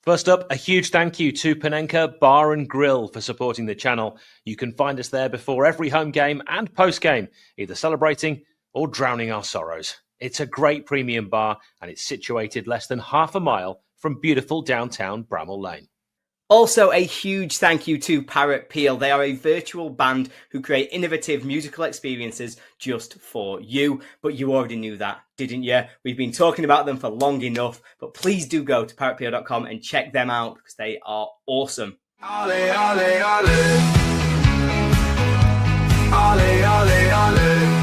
First up, a huge thank you to Panenka Bar and Grill for supporting the channel. You can find us there before every home game and post game, either celebrating or drowning our sorrows. It's a great premium bar and it's situated less than half a mile from beautiful downtown Bramall Lane. Also, a huge thank you to 𝗵𝗿𝗴𝗹. They are a virtual band who create innovative musical experiences just for you. But you already knew that, didn't you? We've been talking about them for long enough, but please do go to 𝗵𝗿𝗴𝗹.com and check them out because they are awesome. Ale, ale, ale. Ale, ale, ale.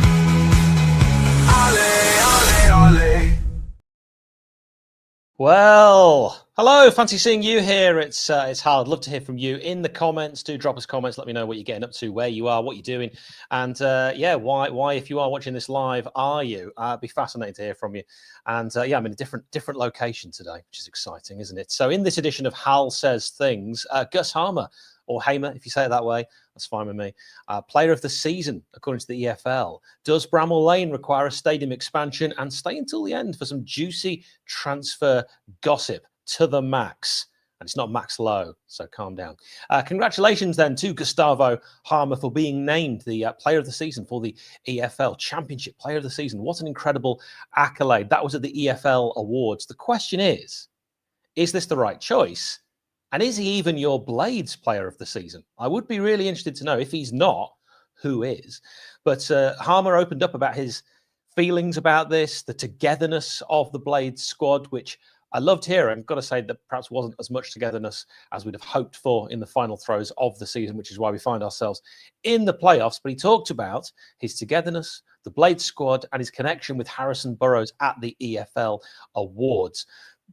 Well, hello, fancy seeing you here. It's Hal. I'd love to hear from you in the comments. Do drop us comments. Let me know what you're getting up to, where you are, what you're doing, and why if you are watching this live, are you? It'd be fascinating to hear from you. And I'm in a different location today, which is exciting, isn't it? So in this edition of Hal Says Things, Gus Hamer, or Hamer, if you say it that way, that's fine with me. Player of the season, according to the EFL. Does Bramall Lane require a stadium expansion? And stay until the end for some juicy transfer gossip to the max. And it's not max low, so calm down. Congratulations then to Gustavo Hamer for being named the player of the season for the EFL Championship Player of the Season. What an incredible accolade. That was at the EFL Awards. The question is this the right choice? And is he even your Blades Player of the Season? I would be really interested to know. If he's not, who is? But Hamer opened up about his feelings about this, the togetherness of the Blades squad, which I loved hearing. I've got to say that perhaps wasn't as much togetherness as we'd have hoped for in the final throes of the season, which is why we find ourselves in the playoffs. But he talked about his togetherness, the Blades squad, and his connection with Harrison Burrows at the EFL Awards.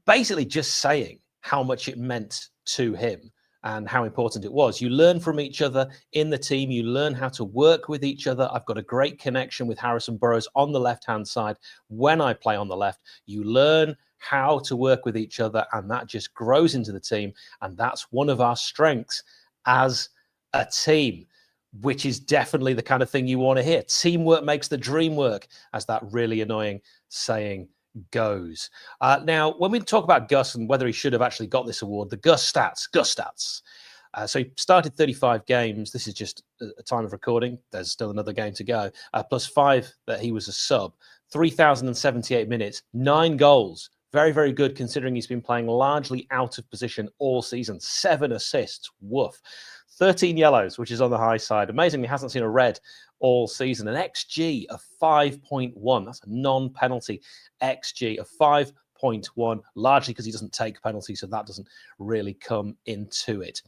Basically just saying how much it meant to him and how important it was. You learn from each other in the team. You learn how to work with each other. I've got a great connection with Harrison Burrows on the left-hand side when I play on the left. You learn how to work with each other, and that just grows into the team. And that's one of our strengths as a team, which is definitely the kind of thing you want to hear. Teamwork makes the dream work, as that really annoying saying goes. Now, when we talk about Gus and whether he should have actually got this award, the Gus stats. So he started 35 games. This is just a time of recording. There's still another game to go. Plus 5 that he was a sub. 3,078 minutes, 9 goals. Very, very good considering he's been playing largely out of position all season. 7 assists. Woof. 13 yellows, which is on the high side. Amazingly, hasn't seen a red all season. An XG of 5.1. That's a non-penalty XG of 5.1, largely because he doesn't take penalties, so that doesn't really come into it.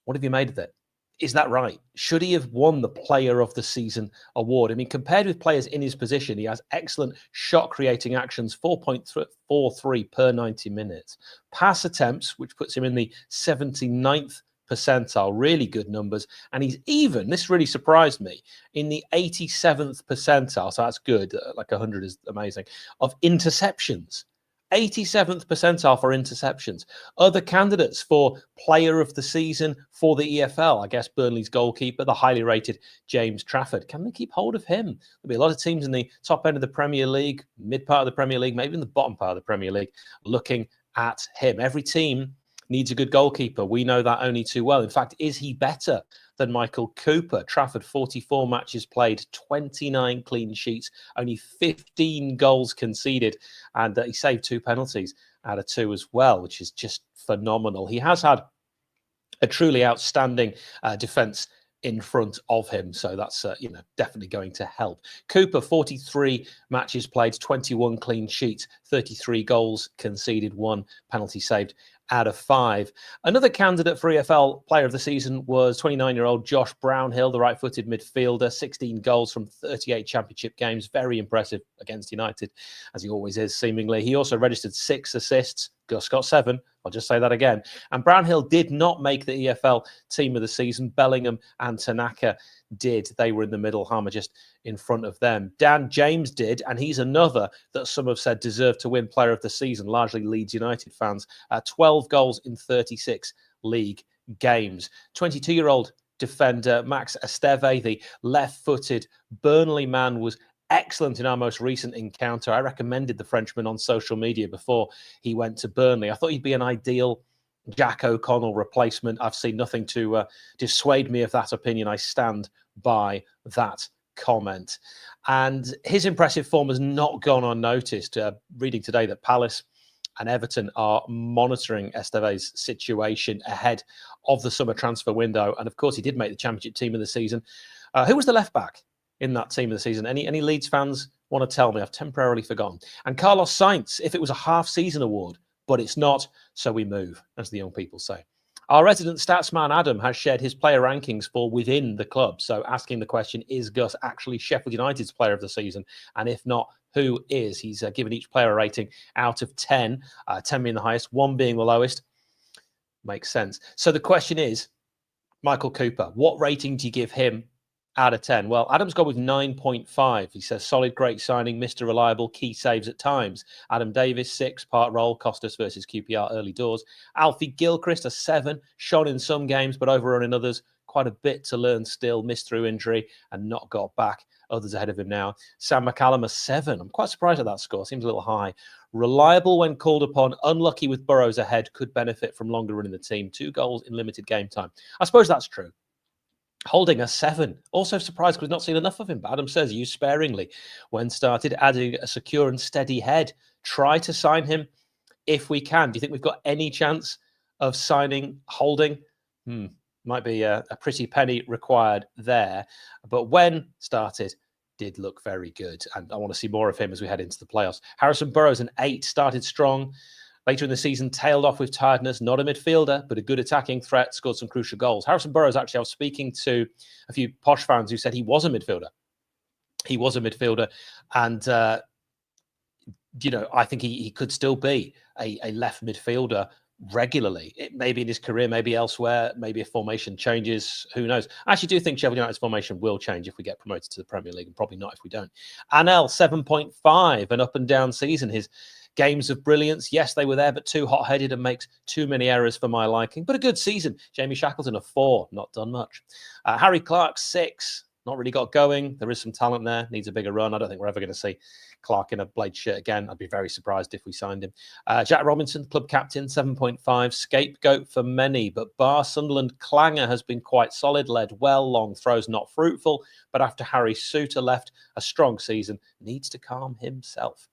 What have you made of it? Is that right? Should he have won the Player of the Season award? I mean, compared with players in his position, he has excellent shot-creating actions, 4.43 per 90 minutes. Pass attempts, which puts him in the 79th percentile, really good numbers. And he's even, this really surprised me, in the 87th percentile, so that's good, like 100 is amazing, of interceptions. 87th percentile for interceptions. Other candidates for Player of the Season for the EFL, I guess Burnley's goalkeeper, the highly rated James Trafford. Can they keep hold of him? There'll be a lot of teams in the top end of the Premier League, mid part of the Premier League, maybe in the bottom part of the Premier League, looking at him. Every team needs a good goalkeeper. We know that only too well. In fact, is he better than Michael Cooper? Trafford, 44 matches played, 29 clean sheets, only 15 goals conceded, and he saved 2 penalties out of 2 as well, which is just phenomenal. He has had a truly outstanding defence in front of him, so that's definitely going to help. Cooper, 43 matches played, 21 clean sheets, 33 goals conceded, 1 penalty saved out of 5. Another candidate for EFL Player of the Season was 29-year-old Josh Brownhill, the right-footed midfielder, 16 goals from 38 championship games. Very impressive against United, as he always is, seemingly. He also registered 6 assists. Gus got 7. I'll just say that again. And Brownhill did not make the EFL Team of the Season. Bellingham and Tanaka did. They were in the middle. Hamer just in front of them. Dan James did, and he's another that some have said deserved to win Player of the Season, largely Leeds United fans. 12 goals in 36 league games. 22-year-old defender Max Esteves, the left-footed Burnley man, was excellent in our most recent encounter. I recommended the Frenchman on social media before he went to Burnley. I thought he'd be an ideal Jack O'Connell replacement. I've seen nothing to dissuade me of that opinion. I stand by that comment. And his impressive form has not gone unnoticed. Reading today that Palace and Everton are monitoring 𝗍𝗍𝗍 situation ahead of the summer transfer window. And of course, he did make the Championship team of the season. Who was the left back in that team of the season? Any Leeds fans want to tell me? I've temporarily forgotten. And Carlos Sainz, if it was a half-season award, but it's not, so we move, as the young people say. Our resident statsman, Adam, has shared his player rankings for within the club. So asking the question, is Gus actually Sheffield United's player of the season? And if not, who is? He's given each player a rating out of 10, 10 being the highest, 1 being the lowest. Makes sense. So the question is, Michael Cooper, what rating do you give him out of 10? Well, Adam's gone with 9.5. He says, solid, great signing, Mr. Reliable, key saves at times. Adam Davis, 6, part role, Costas versus QPR early doors. 𝗣𝗍𝗲𝗍, a 7, shone in some games, but overrun in others. Quite a bit to learn still, missed through injury and not got back. Others ahead of him now. Sam McCallum, a 7. I'm quite surprised at that score. Seems a little high. Reliable when called upon. Unlucky with Burrows ahead. Could benefit from longer running the team. 2 goals in limited game time. I suppose that's true. Holding a 7. Also surprised because we've not seen enough of him. But Adam says, used sparingly when started, adding a secure and steady head. Try to sign him if we can. Do you think we've got any chance of signing Holding? Might be a pretty penny required there. But when started, did look very good. And I want to see more of him as we head into the playoffs. Harrison Burrows, an 8, started strong. Later in the season, tailed off with tiredness. Not a midfielder, but a good attacking threat. Scored some crucial goals. Harrison Burrows, actually, I was speaking to a few posh fans who said he was a midfielder. He was a midfielder. And, you know, I think he could still be a left midfielder regularly. It maybe in his career, maybe elsewhere, maybe if formation changes, who knows. I actually do think Sheffield United's formation will change if we get promoted to the Premier League, and probably not if we don't. Anel, 7.5, an up and down season. His games of brilliance, yes, they were there, but too hot-headed and makes too many errors for my liking. But a good season. Jamie Shackleton, a 4, not done much. Harry Clark, 6, not really got going. There is some talent there, needs a bigger run. I don't think we're ever going to see Clark in a Blade shirt again. I'd be very surprised if we signed him. Jack Robinson, club captain, 7.5. Scapegoat for many, but bar Sunderland, Clanger has been quite solid, led well, long throws not fruitful, but after Harry Souttar left, a strong season, needs to calm himself.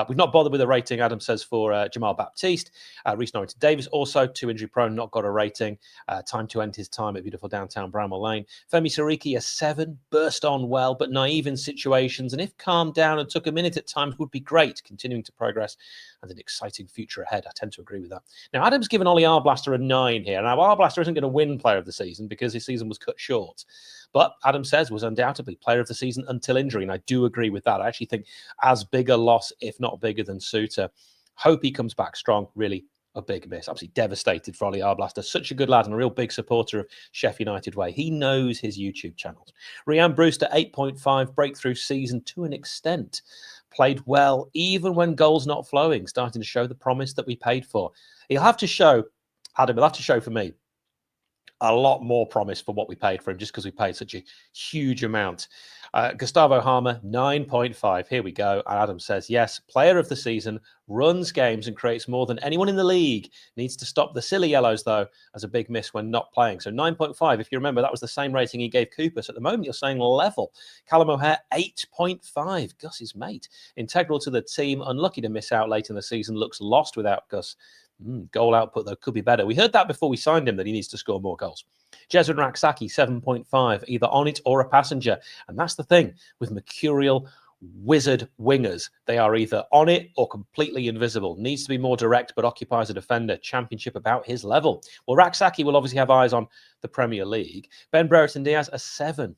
We've not bothered with a rating, Adam says, for Jamal Baptiste. Reece Norrington Davis also, 2 injury prone, not got a rating. Time to end his time at beautiful downtown Bramall Lane. 𝗍𝗲𝗍 𝗍, a 7, burst on well, but naive in situations. And if calmed down and took a minute at times, would be great. Continuing to progress and an exciting future ahead. I tend to agree with that. Now, Adam's given Ollie Arblaster a 9 here. Now, Arblaster isn't going to win Player of the Season because his season was cut short. But Adam says was undoubtedly Player of the Season until injury. And I do agree with that. I actually think as big a loss, if not bigger than Souttar. Hope he comes back strong. Really a big miss. Absolutely devastated for Ollie Arblaster. Such a good lad and a real big supporter of Sheff United way. He knows his YouTube channels. Rhian Brewster, 8.5. Breakthrough season to an extent. Played well, even when goals not flowing. Starting to show the promise that we paid for. He'll have to show, Adam, he'll have to show for me a lot more promise for what we paid for him, just because we paid such a huge amount. Gustavo Hamer, 9.5. Here we go. And Adam says, yes, Player of the Season, runs games and creates more than anyone in the league. Needs to stop the silly yellows, though, as a big miss when not playing. So 9.5. If you remember, that was the same rating he gave Cooper. So at the moment, you're saying level. Callum O'Hare, 8.5. Gus's mate. Integral to the team. Unlucky to miss out late in the season. Looks lost without Gus. Goal output, though, could be better. We heard that before we signed him, that he needs to score more goals. Jeswin 𝗏𝗏𝗏𝗏, 7.5, either on it or a passenger. And that's the thing with mercurial wizard wingers. They are either on it or completely invisible. Needs to be more direct, but occupies a defender. Championship about his level. Well, 𝗏𝗏𝗏𝗏 will obviously have eyes on the Premier League. Ben Brereton Diaz, a 7.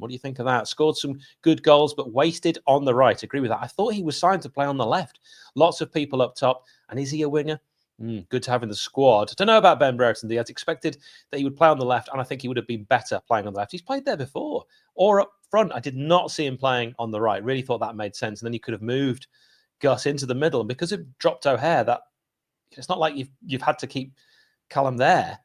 What do you think of that? Scored some good goals, but wasted on the right. Agree with that. I thought he was signed to play on the left. Lots of people up top. And is he a winger? Good to have in the squad. Don't know about Ben Brereton Diaz. Expected that he would play on the left, and I think he would have been better playing on the left. He's played there before. Or up front. I did not see him playing on the right. Really thought that made sense. And then he could have moved Gus into the middle. And because it dropped O'Hare, that it's not like you've had to keep Callum there.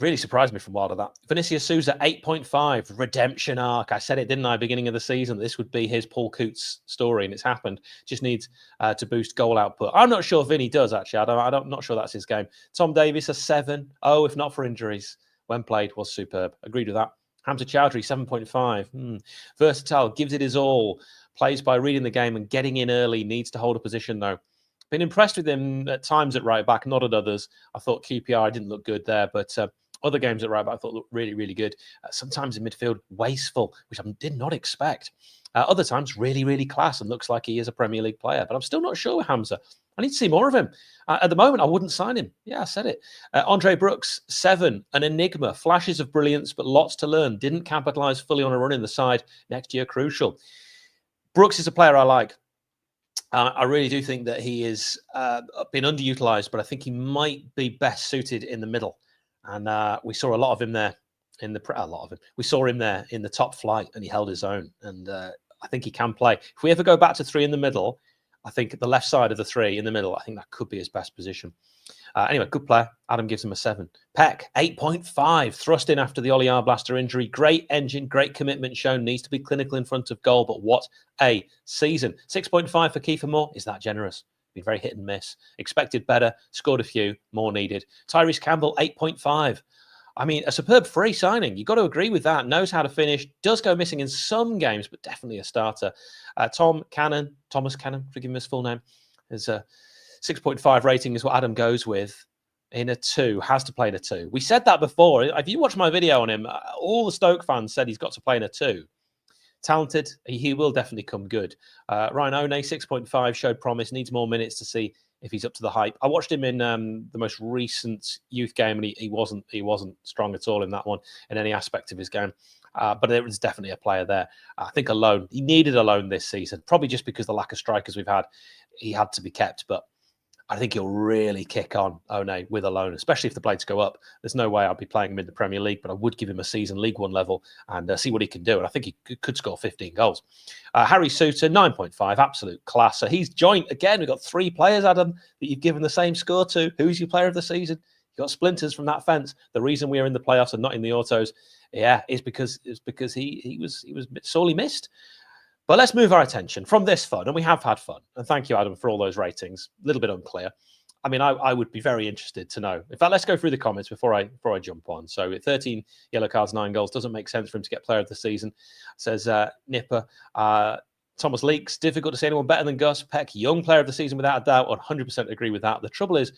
Really surprised me from Wilder, that. 𝗣𝗍𝗲 8.5, redemption arc. I said it, didn't I, beginning of the season? This would be his Paul Coots story, and it's happened. Just needs to boost goal output. I'm not sure Vinny does, actually. I'm not sure that's his game. Tom Davies, a 7. Oh, if not for injuries. When played, was superb. Agreed with that. Hamza Chowdhury, 7.5. Versatile, gives it his all. Plays by reading the game and getting in early. Needs to hold a position, though. Been impressed with him at times at right back, not at others. I thought QPR didn't look good there, but other games at right back I thought looked really, really good. Sometimes in midfield, wasteful, which I did not expect. Other times, really, really class, and looks like he is a Premier League player. But I'm still not sure with Hamza. I need to see more of him. At the moment, I wouldn't sign him. Yeah, I said it. Andre Brooks, 7. An enigma. Flashes of brilliance, but lots to learn. Didn't capitalise fully on a run in the side. Next year, crucial. Brooks is a player I like. I really do think that he is been underutilised, but I think he might be best suited in the middle. And we saw a lot of him there We saw him there in the top flight, and he held his own. And I think he can play. If we ever go back to 3 in the middle, I think the left side of the 3 in the middle, I think that could be his best position. Anyway, good player. Adam gives him a 7. Peck, 8.5. Thrust in after the 𝗤𝗿𝗏𝗏 injury. Great engine, great commitment shown. Needs to be clinical in front of goal, but what a season. 6.5 for 𝗣𝗍𝗲. Is that generous? Been very hit and miss. Expected better. Scored a few. More needed. 𝗬𝗏𝗏 Campbell, 8.5. I mean, a superb free signing. You've got to agree with that. Knows how to finish. Does go missing in some games, but definitely a starter. Thomas Cannon, forgive me his full name, is a 6.5 rating is what Adam goes with in a 2. Has to play in a 2. We said that before. If you watch my video on him, all the Stoke fans said he's got to play in a 2. Talented. He will definitely come good. Ryan One, 6.5, showed promise. Needs more minutes to see if he's up to the hype. I watched him in the most recent youth game, and he wasn't strong at all in that one in any aspect of his game. But there was definitely a player there. I think a loan. He needed a loan this season, probably just because the lack of strikers we've had. He had to be kept, but I think he'll really kick on, One, with a loan, especially if the Blades go up. There's no way I'll be playing him in the Premier League, but I would give him a season League One level and see what he can do. And I think he could score 15 goals. Harry Souttar, 9.5, absolute class. So he's joint. Again, we've got 3 players, Adam, that you've given the same score to. Who's your player of the season? You got splinters from that fence. The reason we're in the playoffs and not in the autos, is because he was sorely missed. But let's move our attention from this fun, and we have had fun. And thank you, Adam, for all those ratings. A little bit unclear. I mean, I would be very interested to know. In fact, let's go through the comments before I jump on. So 13 yellow cards, 9 goals. Doesn't make sense for him to get player of the season, says Nipper. Thomas Leaks, difficult to see anyone better than Gus. Peck, young player of the season without a doubt. 100% agree with that. The trouble is,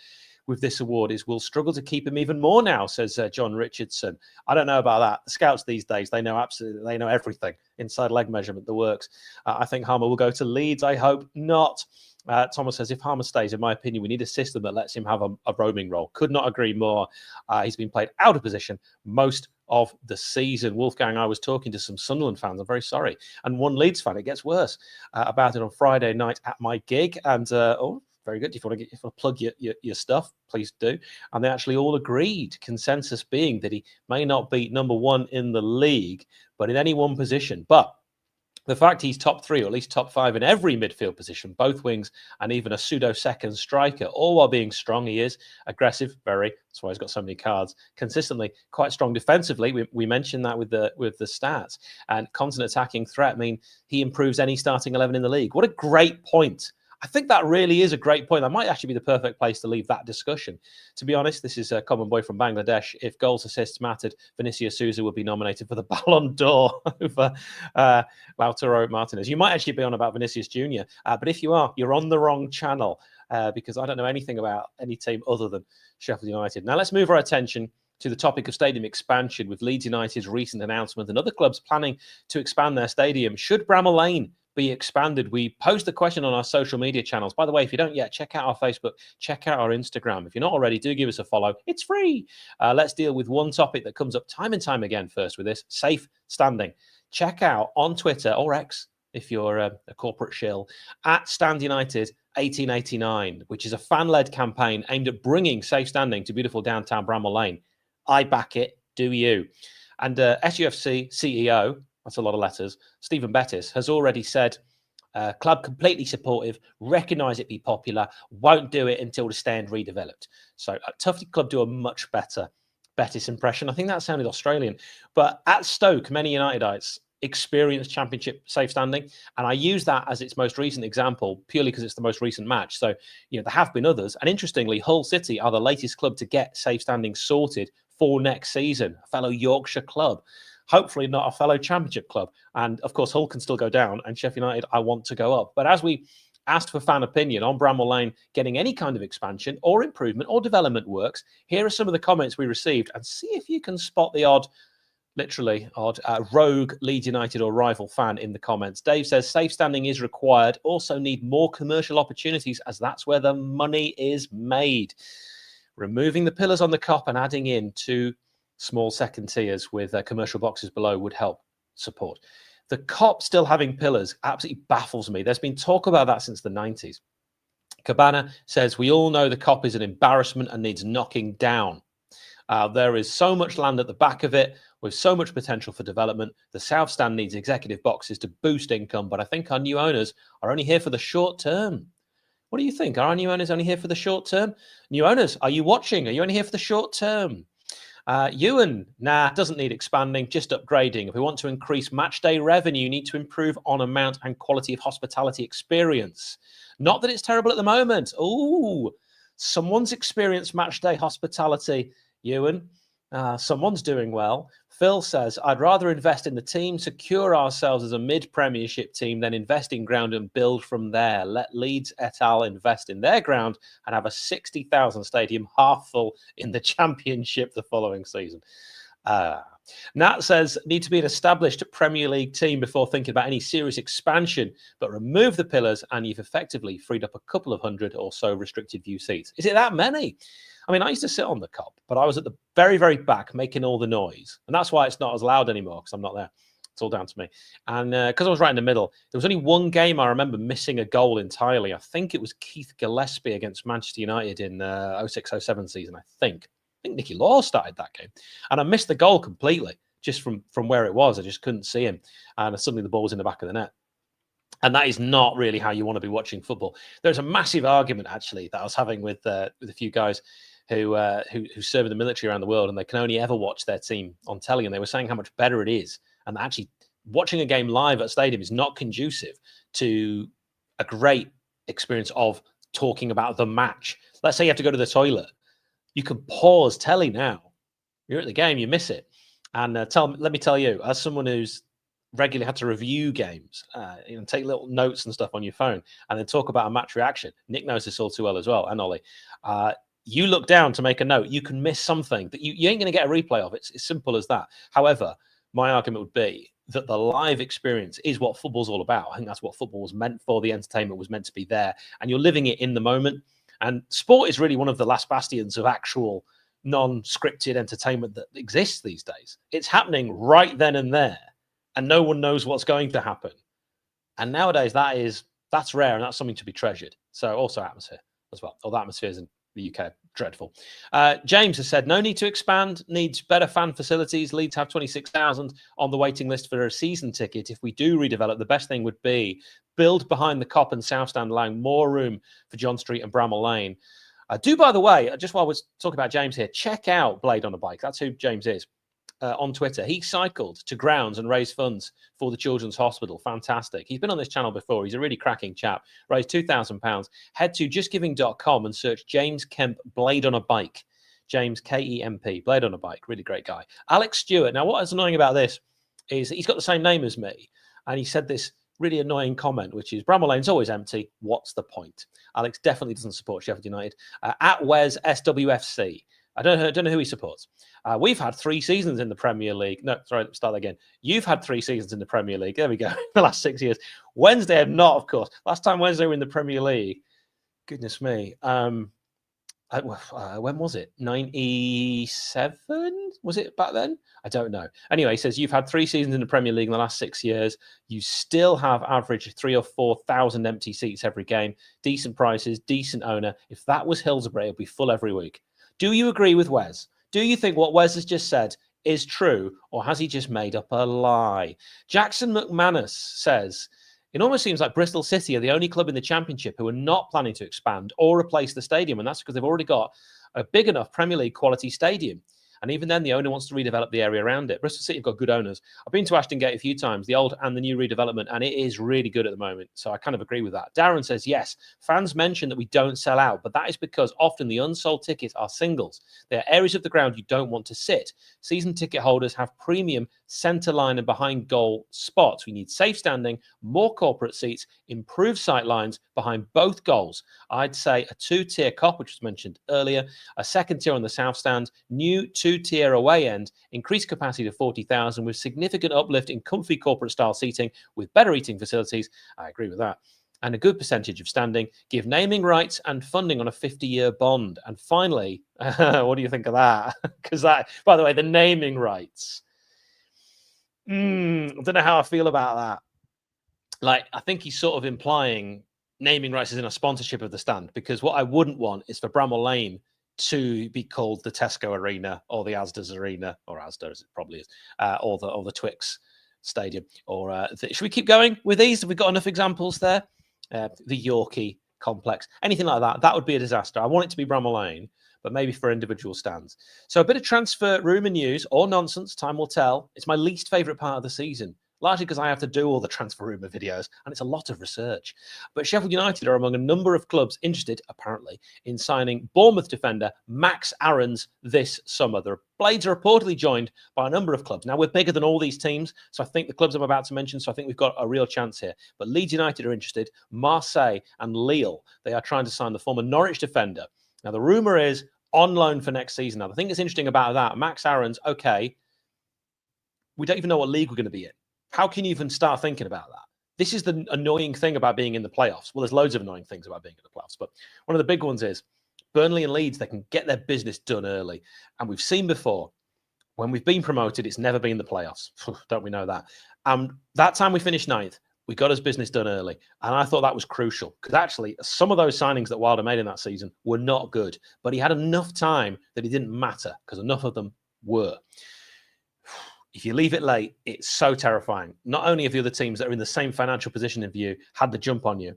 with this award is we'll struggle to keep him even more now, says John Richardson. I don't know about that. The scouts these days, they know everything. Inside leg measurement, the works. I think Hamer will go to Leeds. I hope not. Thomas says, if Hamer stays, in my opinion, we need a system that lets him have a roaming role. Could not agree more. He's been played out of position most of the season. Wolfgang, I was talking to some Sunderland fans, I'm very sorry, and one Leeds fan, it gets worse, about it on Friday night at my gig. And, very good. If you want to plug your stuff, please do. And they actually all agreed, consensus being that he may not be number 1 in the league, but in any one position. But the fact he's top 3 or at least top 5 in every midfield position, both wings and even a pseudo second striker, all while being strong, he is aggressive, very. That's why he's got so many cards. Consistently quite strong defensively. We mentioned that with the stats, and constant attacking threat. I mean, he improves any starting 11 in the league. What a great point. I think that really is a great point. That might actually be the perfect place to leave that discussion. To be honest, this is a common boy from Bangladesh. If goals, assists mattered, 𝗣𝗍𝗲 would be nominated for the Ballon d'Or over Lautaro Martinez. You might actually be on about 𝗣𝗍𝗲 Jr., but if you are, you're on the wrong channel because I don't know anything about any team other than Sheffield United. Now, let's move our attention to the topic of stadium expansion with Leeds United's recent announcement and other clubs planning to expand their stadium. Should Bramall Lane be expanded? We post the question on our social media channels. By the way, if you don't yet, check out our Facebook, check out our Instagram. If you're not already, do give us a follow. It's free. Let's deal with one topic that comes up time and time again first with this, safe standing. Check out on Twitter or X, if you're a corporate shill, at Stand United 1889, which is a fan-led campaign aimed at bringing safe standing to beautiful downtown Bramall Lane. I back it. Do you? And SUFC CEO, that's a lot of letters, Stephen Bettis, has already said, club completely supportive, recognise it be popular, won't do it until the stand redeveloped. So Tufty Club do a much better 𝗣𝗿𝗲 impression. I think that sounded Australian. But at Stoke, many Unitedites experienced championship safe standing, and I use that as its most recent example purely because it's the most recent match. So, there have been others, and interestingly, Hull City are the latest club to get safe standing sorted for next season, a fellow Yorkshire club, hopefully not a fellow Championship club. And of course, Hull can still go down, and Sheffield United, I want to go up. But as we asked for fan opinion on Bramall Lane getting any kind of expansion or improvement or development works, here are some of the comments we received, and see if you can spot the odd, literally odd, rogue Leeds United or rival fan in the comments. Dave says, safe standing is required. Also need more commercial opportunities, as that's where the money is made. Removing the pillars on the Kop and adding in 2 small second tiers with commercial boxes below would help support. The Kop still having pillars absolutely baffles me. There's been talk about that since the 90s. Cabana says, we all know the Kop is an embarrassment and needs knocking down. There is so much land at the back of it with so much potential for development. The South Stand needs executive boxes to boost income, but I think our new owners are only here for the short term. What do you think? Are our new owners only here for the short term? New owners, are you watching? Are you only here for the short term? Ewan, nah, doesn't need expanding, just upgrading. If we want to increase match day revenue, you need to improve on amount and quality of hospitality experience. Not that it's terrible at the moment. Ooh, someone's experienced match day hospitality, Ewan. Someone's doing well. Phil says, I'd rather invest in the team, secure ourselves as a mid-Premiership team, than invest in ground and build from there. Let Leeds et al. Invest in their ground and have a 60,000 stadium half full in the Championship the following season. Nat says, need to be an established Premier League team before thinking about any serious expansion, but remove the pillars and you've effectively freed up a couple of hundred or so restricted view seats. Is it that many? I mean, I used to sit on the Kop, but I was at the very, very back making all the noise. And that's why it's not as loud anymore, because I'm not there. It's all down to me. And because I was right in the middle, there was only one game I remember missing a goal entirely. I think it was 𝗣𝗿𝗲𝗃 against Manchester United in 06-07 season, I think. I think Nicky Law started that game. And I missed the goal completely, just from where it was. I just couldn't see him. And suddenly the ball was in the back of the net. And that is not really how you want to be watching football. There's a massive argument, actually, that I was having with a few guys who serve in the military around the world, and they can only ever watch their team on telly. And they were saying how much better it is, and that actually watching a game live at a stadium is not conducive to a great experience of talking about the match. Let's say you have to go to the toilet. You can pause telly now. You're at the game, you miss it. And let me tell you, as someone who's regularly had to review games, take little notes and stuff on your phone, and then talk about a match reaction. Nick knows this all too well as well, and Ollie. You look down to make a note, you can miss something that you ain't going to get a replay of. It's as simple as that. However, my argument would be that the live experience is what football's all about. I think that's what football was meant for. The entertainment was meant to be there, and you're living it in the moment. And sport is really one of the last bastions of actual non-scripted entertainment that exists these days. It's happening right then and there, and no one knows what's going to happen. And nowadays, that's rare, and that's something to be treasured. So also atmosphere as well. All the atmospheres in the UK, dreadful. James has said, no need to expand, needs better fan facilities. Leeds have 26,000 on the waiting list for a season ticket. If we do redevelop, the best thing would be build behind the Kop and South Stand, allowing more room for John Street and Bramall Lane. By the way, just while we're talking about James here, check out Blade on a Bike. That's who James is. On Twitter. He cycled to grounds and raised funds for the Children's Hospital. Fantastic. He's been on this channel before. He's a really cracking chap. Raised £2,000. Head to justgiving.com and search James Kemp Blade on a Bike. James Kemp Blade on a Bike. Really great guy. Alex Stewart. Now, what is annoying about this is he's got the same name as me. And he said this really annoying comment, which is Bramall Lane's always empty. What's the point? Alex definitely doesn't support Sheffield United. At Wes SWFC. I don't know who he supports. We've had 3 seasons in the Premier League. No, sorry, start that again. You've had 3 seasons in the Premier League. There we go. The last 6 years. Wednesday have not, of course. Last time Wednesday were in the Premier League. Goodness me. When was it? 97? Was it back then? I don't know. Anyway, he says, you've had 3 seasons in the Premier League in the last 6 years. You still have average 3,000 or 4,000 empty seats every game. Decent prices, decent owner. If that was Hillsborough, it would be full every week. Do you agree with Wes? Do you think what Wes has just said is true, or has he just made up a lie? Jackson McManus says, it almost seems like Bristol City are the only club in the Championship who are not planning to expand or replace the stadium, and that's because they've already got a big enough Premier League quality stadium. And even then, the owner wants to redevelop the area around it. Bristol City have got good owners. I've been to Ashton Gate a few times, the old and the new redevelopment, and it is really good at the moment. So I kind of agree with that. Darren says, yes, fans mention that we don't sell out, but that is because often the unsold tickets are singles. They are areas of the ground you don't want to sit. Season ticket holders have premium centre line and behind goal spots. We need safe standing, more corporate seats, improved sight lines behind both goals. I'd say a 2-tier Kop, which was mentioned earlier, a second tier on the south stand, new 2-tier away end, increased capacity to 40,000 with significant uplift in comfy corporate style seating with better eating facilities. I agree with that. And a good percentage of standing, give naming rights and funding on a 50-year bond. And finally, what do you think of that? Because that, by the way, the naming rights. I don't know how I feel about that. Like, I think he's sort of implying naming rights is in a sponsorship of the stand, because what I wouldn't want is for Bramall Lane to be called the Tesco Arena or the Asda's Arena, or Asda as it probably is, or the Twix Stadium. Or should we keep going with these? Have we got enough examples there? The Yorkie complex, anything like that. That would be a disaster. I want it to be Bramall Lane, but maybe for individual stands. So a bit of transfer rumour news or nonsense, time will tell. It's my least favourite part of the season, largely because I have to do all the transfer rumour videos, and it's a lot of research. But Sheffield United are among a number of clubs interested, apparently, in signing Bournemouth defender Max Aarons this summer. The Blades are reportedly joined by a number of clubs. Now, we're bigger than all these teams, so I think the clubs I'm about to mention, so I think we've got a real chance here. But Leeds United are interested, Marseille and Lille. They are trying to sign the former Norwich defender. Now, the rumour is on loan for next season. Now, the thing that's interesting about that, Max Aarons, okay, we don't even know what league we're going to be in. How can you even start thinking about that? This is the annoying thing about being in the playoffs. Well, there's loads of annoying things about being in the playoffs, but one of the big ones is Burnley and Leeds, they can get their business done early. And we've seen before, when we've been promoted, it's never been the playoffs. Don't we know that? That time we finished 9th, we got his business done early. And I thought that was crucial, because actually some of those signings that Wilder made in that season were not good, but he had enough time that it didn't matter, because enough of them were. If you leave it late, it's so terrifying. Not only have the other teams that are in the same financial position as you had the jump on you,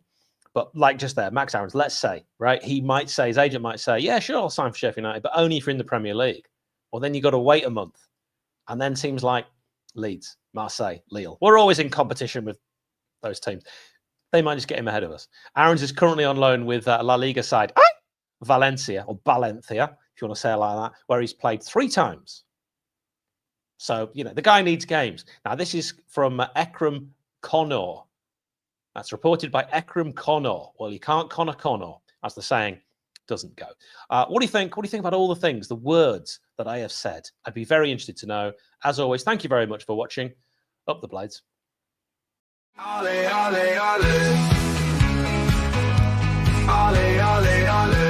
but like just there, Max Aarons, let's say, right? He might say, his agent might say, yeah, sure, I'll sign for Sheffield United, but only if you're in the Premier League. Well, then you've got to wait a month. And then teams like Leeds, Marseille, Lille, we're always in competition with those teams. They might just get him ahead of us. Aarons is currently on loan with La Liga side Valencia, or Valencia, if you want to say it like that, where he's played 3 times. So, you know, the guy needs games. Now, this is from Ekrem Connor. That's reported by Ekrem Connor. Well, you can't Connor, as the saying doesn't go. What do you think? What do you think about all the things, the words that I have said? I'd be very interested to know. As always, thank you very much for watching. Up the Blades. Ale, ale, ale. Ale, ale, ale.